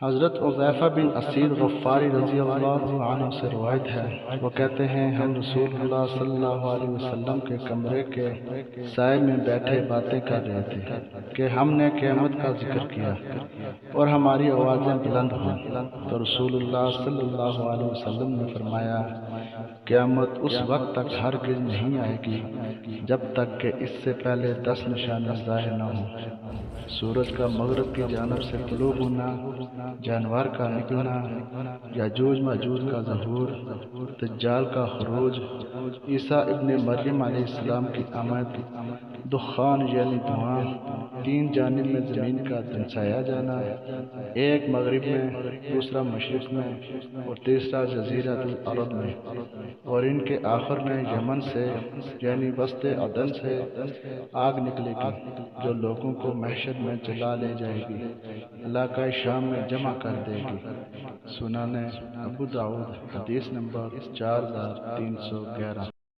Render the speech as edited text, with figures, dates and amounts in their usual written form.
حضرت عزیفہ بن اسید غفاری رضی اللہ عنہ سے روایت ہے، وہ کہتے ہیں ہم رسول اللہ صلی اللہ علیہ وسلم کے کمرے کے سائے میں بیٹھے باتیں کر رہے تھے کہ ہم نے قیامت کا ذکر کیا اور ہماری آوازیں بلند ہوئیں تو رسول اللہ صلی اللہ علیہ وسلم نے فرمایا، قیامت اس وقت تک ہرگز نہیں آئے گی جب تک کہ اس سے پہلے 10 نشانیاں ظاہر نہ ہوں: سورج کا مغرب کی جانب سے طلوع ہونا، جانور کا نکلنا، یاجوج ماجوج کا ظہور، دجال کا خروج، عیسیٰ ابن مریم علیہ السلام کی آمد، دخان یعنی دھواں، 3 جانب میں زمین کا دھنسایا جانا، ایک مغرب میں، دوسرا مشرق میں اور تیسرا جزیرۃ العرب میں، اور ان کے آخر میں یمن سے یعنی وسط عدن سے آگ نکلے گی جو لوگوں کو محشر میں جلا لے جائے گی، علاقہ شام میں جمع کر دے گی۔ سنن ابو داؤد، حدیث نمبر 4311۔